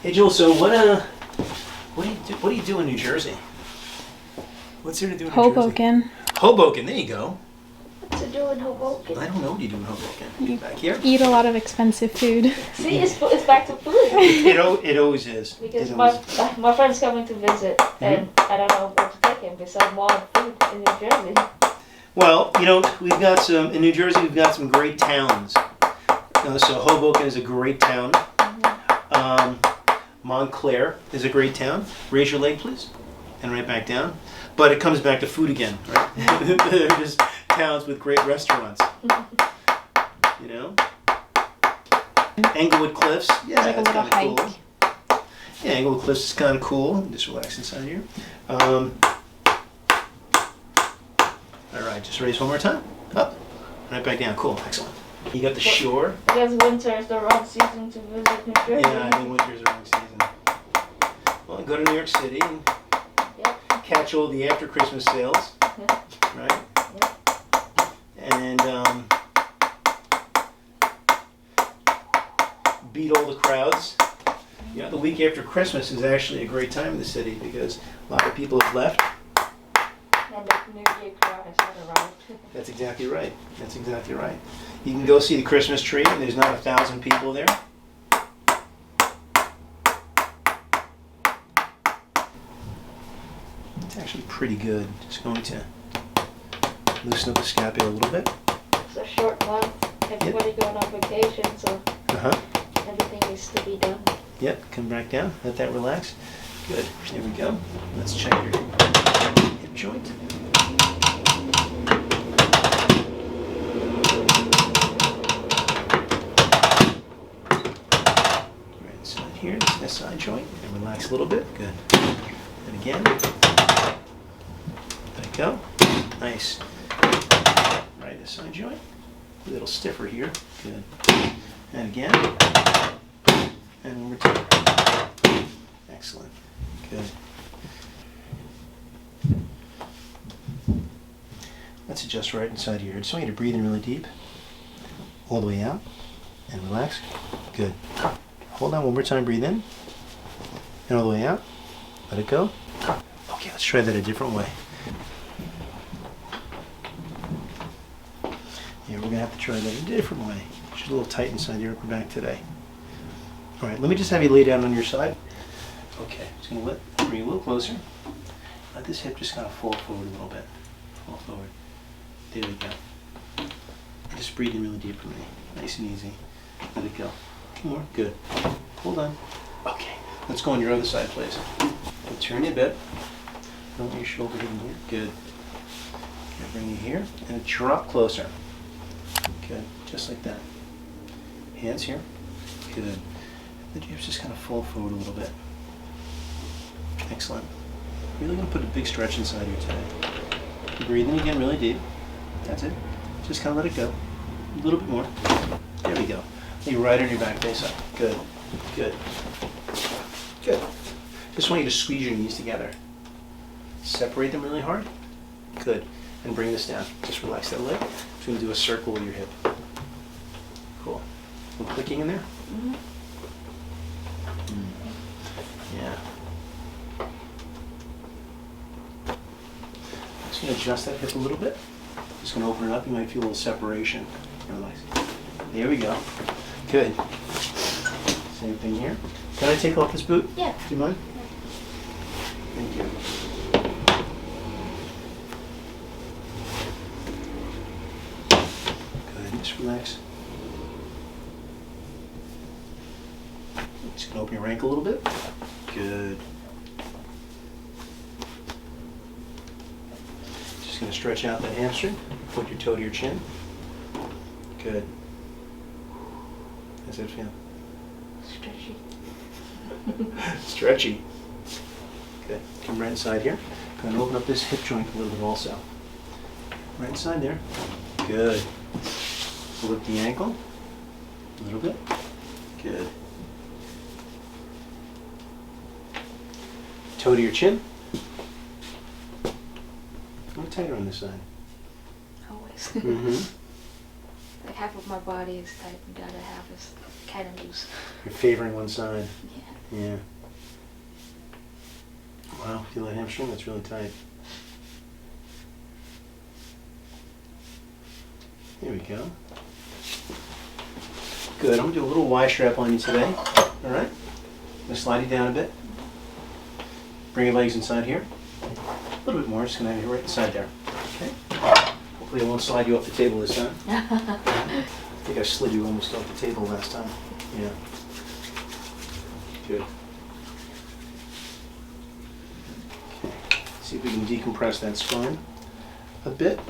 Hey Joel, so what do you do in New Jersey? What's there to do in New Jersey? Hoboken. Hoboken, there you go. What's to do in Hoboken? I don't know what you do in Hoboken. Back here? Eat a lot of expensive food. See, it's back to food. It always is. Because my friend's coming to visit, and I don't know what to take him besides more food in New Jersey. Well, we've got in New Jersey, we've got some great towns. So Hoboken is a great town. Montclair is a great town. Raise your leg, please. And right back down. But it comes back to food again, right? They're just towns with great restaurants. Englewood Cliffs. Yeah, like a that's little kind of hike. cool. Yeah, Englewood Cliffs is kind of cool. Just relax inside here. All right, just raise one more time. Up. Right back down. Cool. Excellent. You got the shore. Because winter is the wrong season to visit New Jersey. Yeah, I think winter's the wrong season. Well, go to New York City and catch all the after Christmas sales, right? And beat all the crowds. The week after Christmas is actually a great time in the city because a lot of people have left. And the New Year crowd has not arrived. That's exactly right. That's exactly right. You can go see the Christmas tree and there's not 1,000 people there. It's actually pretty good. Just going to loosen up the scapula a little bit. It's a short month. Everybody going on vacation, so everything needs to be done. Yep, come back down. Let that relax. Good. There we go. Let's check your hip joint. Right side here, this side joint. And relax a little bit. Good. And again. Let it go. Nice. Right side joint. A little stiffer here. Good. And again. And one more time. Excellent. Good. Let's adjust right inside here. I just want you to breathe in really deep. All the way out. And relax. Good. Hold on one more time. Breathe in. And all the way out. Let it go. Okay, let's try that a different way. Yeah, we're going to have to try that a different way. Just a little tight inside your upper back today. All right, let me just have you lay down on your side. Okay, just going to bring you a little closer. Let this hip just kind of fall forward a little bit. Fall forward. There we go. Just breathe in really deep for me. Nice and easy. Let it go. Two more. Good. Hold on. Okay, let's go on your other side, please. And turn you a bit. Don't want your shoulder hitting here. Good. Okay, bring you here and drop closer. Good. Just like that. Hands here. Good. The hips just kind of fall forward a little bit. Excellent. Really going to put a big stretch inside here today. Breathe in again really deep. That's it. Just kind of let it go. A little bit more. There we go. Lay right on your back face up. Good. Good. Good. Just want you to squeeze your knees together. Separate them really hard. Good. And bring this down. Just relax that leg. Just going to do a circle with your hip. Cool. A little clicking in there? Mm-hmm. Yeah. Just going to adjust that hip a little bit. Just going to open it up. You might feel a little separation. Relax. There we go. Good. Same thing here. Can I take off this boot? Yeah. Do you mind? Thank you. Good. Just relax. Just going to open your ankle a little bit. Good. Just going to stretch out that hamstring. Put your toe to your chin. Good. How's that feel? Stretchy. Stretchy. Good. Come right inside here. Going to open up this hip joint a little bit also. Right inside there. Good. Lift the ankle a little bit. Good. Toe to your chin. A little tighter on this side. Always. Mm-hmm. Like half of my body is tight and the other half is kind of loose. You're favoring one side. Yeah. Yeah. Wow, feel that hamstring? That's really tight. There we go. Good. I'm going to do a little Y strap on you today. All right? I'm going to slide you down a bit. Bring your legs inside here. A little bit more. Just going to have you right inside there. Okay? Hopefully I won't slide you off the table this time. I think I slid you almost off the table last time. Yeah. Good. Okay. See if we can decompress that spine a bit.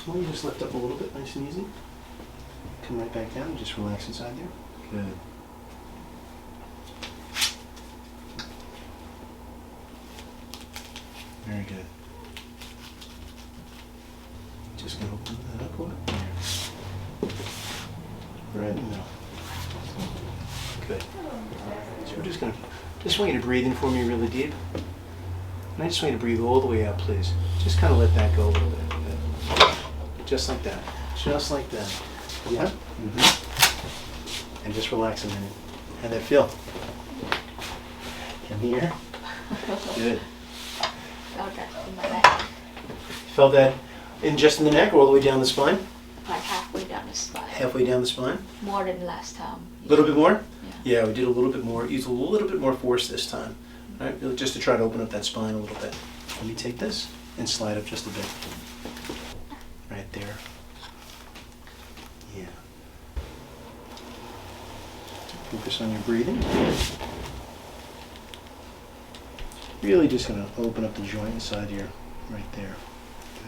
Well, you just lift up a little bit, nice and easy. Come right back down and just relax inside there. Good. Very good. Just gonna open that up a little bit. Right in the middle. Good. So we're just want you to breathe in for me really deep. And I just want you to breathe all the way out, please. Just kind of let that go a little bit. Good. Just like that. Just like that. Yeah? Mm-hmm. And just relax a minute. How'd that feel? Come here. Good. Felt that in my neck. Felt that just in the neck or all the way down the spine? Like halfway down the spine. Halfway down the spine? More than last time. A little bit more? Yeah. Yeah, we did a little bit more. Use a little bit more force this time. All right, really just to try to open up that spine a little bit. Let me take this and slide up just a bit. Right there. Yeah. Focus on your breathing. Really just going to open up the joint inside here, right there.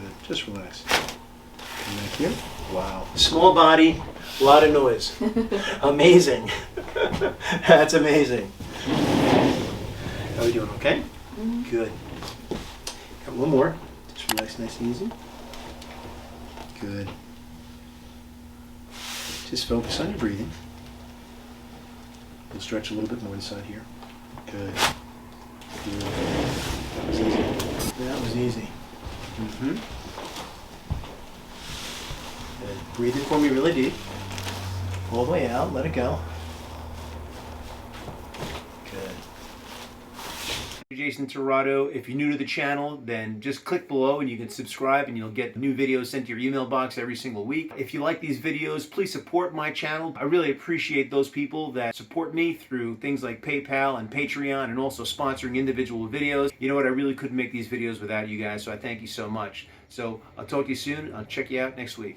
Good. Just relax. Come back here. Wow. Small body, a lot of noise. Amazing. That's amazing. How are we doing? Okay? Mm-hmm. Good. Got one more. Just relax nice and easy. Good. Just focus on your breathing. We'll stretch a little bit more inside here. Good. Good. That was easy. That was easy. Mm-hmm. Good. Breathe in for me really deep. All the way out. Let it go. Good. Jason Tirado. If you're new to the channel, then just click below and you can subscribe and you'll get new videos sent to your email box every single week. If you like these videos, please support my channel. I really appreciate those people that support me through things like PayPal and Patreon and also sponsoring individual videos. You know what? I really couldn't make these videos without you guys, so I thank you so much. So I'll talk to you soon. I'll check you out next week.